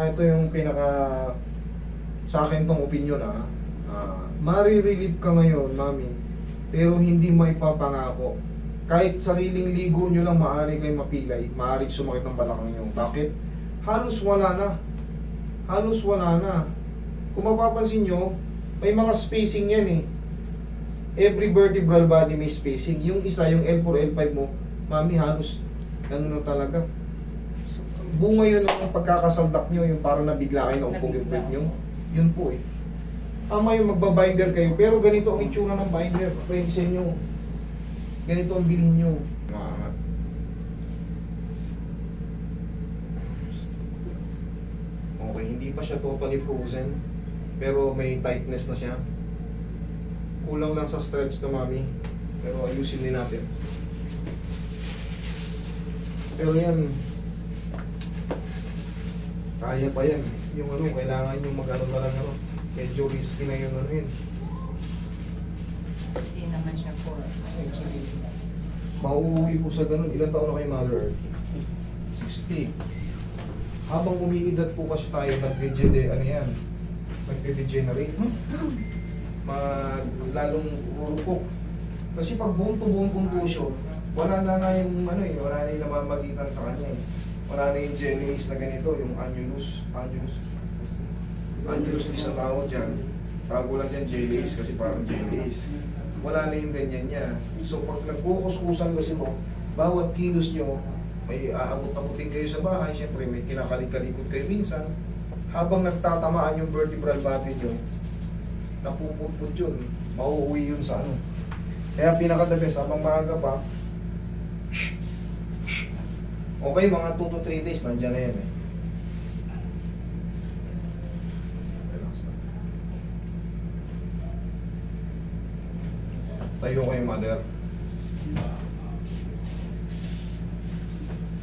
ito yung pinaka sa akin tong opinion marirelieve ka ngayon, mami, pero hindi mo ipapangako. Kahit sariling ligo nyo lang, maaari kayo mapilay, maaari sumakit ang balakang nyo. Bakit? Halos wala na. Halos wala na. Kung mapapansin nyo, may mga spacing yan eh. Every vertebral body may spacing. Yung isa, yung L4, L5 mo, mami, halos ano na talaga. Bunga yun ng pagkakasaldak nyo, yung parang nabigla kayo, naumpog yung puwet nyo. Yun po eh. Tama yung magbabinder kayo, pero ganito ang itsura ng binder. Pwede sa inyo. Ganito ang bilhin nyo. Maangat. Okay, hindi pa siya totally frozen, pero may tightness na siya. Kulang lang sa stretch to, mami. Pero ayusin din natin. Pero yan, kaya pa yan. Yung ano, kailangan yung mag-ano na lang ano. Medyo risky na yun ano yun. Hindi naman siya for surgery. Mauuwi po sa ganun. Ilan taon na kayo, Mother Earth? 60. 60. Habang umiidad po kasi tayo, nagde-degenerate. Lalong urupok. Kasi pag buong to buong contusion, wala na nga yung ano eh, wala na yung namamagitan sa kanya eh. Wala na yung GLAs na ganito, yung annulus is ang tawag dyan. Tago lang dyan GLAs kasi parang GLAs. Wala na yung ganyan niya. So pag nagkukuskusan kasi mo, bawat kilos nyo, may aabot-abutin kayo sa bahay, syempre may kinakalikot kayo minsan. Habang nagtatamaan yung vertebral body nyo, napuputput yun, mauuwi yun sa ano. Kaya pinaka-the best, habang maaga pa, okay, mga 2 to 3 days, nandyan na yan eh. Relax na. Tayo kayo, mother.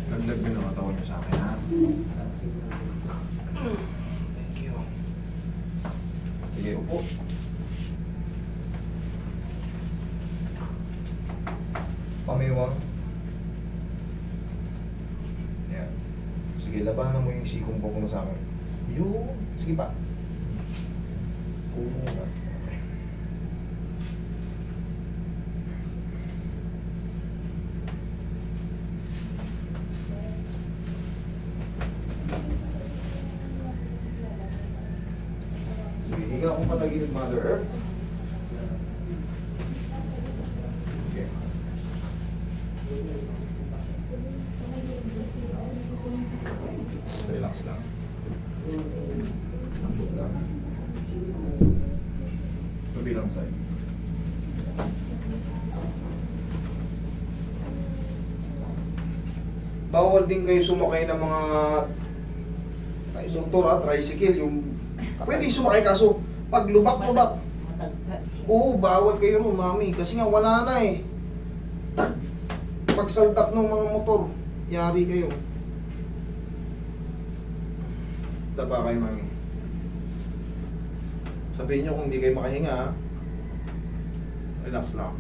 Naglag mo yung katawan niyo sa akin, ha? Thank you. Sige, upo. Pamiwang. Yan. Sige, labanan mo yung sikong po mo sa akin. Yun. Sige pa. Upo ka. Okay. Sige, higa akong patagilid, Mother Earth. Okay. Relax lang. Tambot lang. Kabilang side. Bawal din kayo sumakay ng mga motor at tricycle. Yung pwede sumakay kaso pag lubak-lubak. Matagtag siya. Oo, bawal kayo ron, mami. Kasi nga wala na eh. Pag saldak ng mga motor, yari kayo. Daba kayo, mami. Sabihin nyo kung hindi kayo makahinga, ha? Relax lang.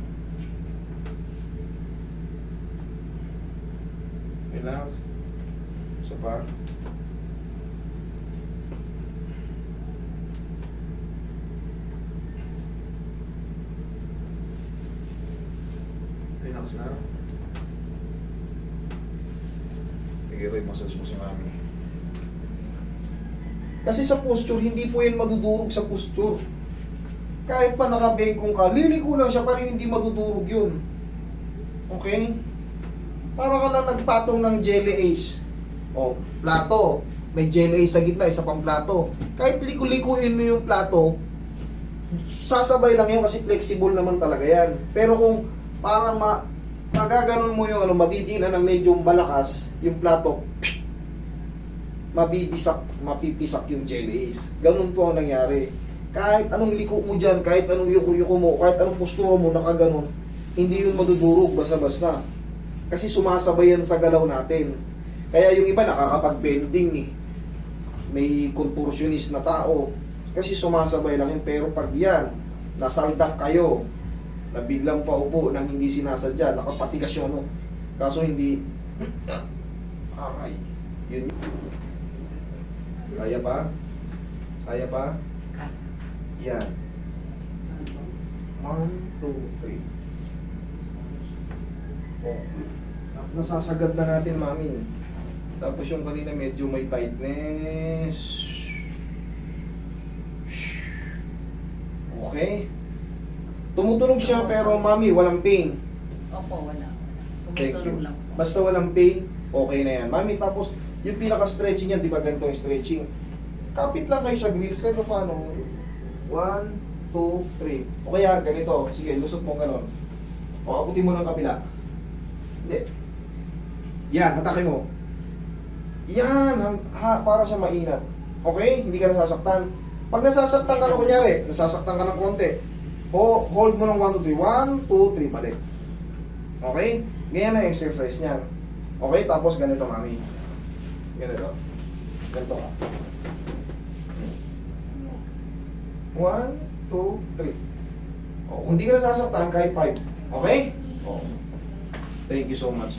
Relax. Isa pa. Relax na. Pag-iroy massage mo si mami. Kasi sa posture, hindi po yan madudurog sa posture. Kahit pa nakabengkong ka, liliko lang siya, parang hindi madudurog yun. Okay? Para ka lang nagpatong ng jelly ace. O, plato. May jelly ace sa gitna, isa pang plato. Kahit liku-likuin mo yung plato, sasabay lang yun kasi flexible naman talaga yan. Pero kung parang magaganon mo yung madidina ng medyo malakas, yung plato, mapipisak yung jelly ace. Ganun po ang nangyari. Kahit anong liko mo dyan, kahit anong yuko-yuko mo, kahit anong postura mo, nakaganon, hindi yun madudurog basta-basta. Kasi sumasabay yan sa galaw natin. Kaya yung iba nakakapag-bending eh. May contortionist na tao. Kasi sumasabay lang yun. Pero pag yan, nasaldak kayo, na biglang paupo nang hindi sinasadya, nakapatigas yun, no? Kaso hindi, aray, yun. Kaya pa? Kaya pa? Yan. 1, 2, 3. Oh. At nasasagad na natin, mami. Tapos yung kanina medyo may tightness. Okay. Tumutunog siya pero mami, walang pain. Opo, wala. Thank you. Tumutulong lang po. Basta walang pain, okay na yan. Mami, tapos yung pinaka-stretching yan, di ba ganito yung stretching? Kapit lang kayo sa wheels, kahit pa paano. 1, 2, 3. O kaya ganito, sige, lusot mo ganon. O, abutin mo ng kabila. Hindi. Yan, matake mo. Yan, para siya mainat. Okay? Hindi ka nasasaktan. Pag nasasaktan ka na, kunyari, nasasaktan ka ng konti, hold mo ng 1, 2, 3. 1, 2, 3, balik. Okay? Ganyan na exercise niyan. Okay? Tapos ganito, mami. Ganito. Ganito ka. 1, 2, 3. O, kung hindi ka nasasaktan, kahit 5. Okay? O. Thank you so much.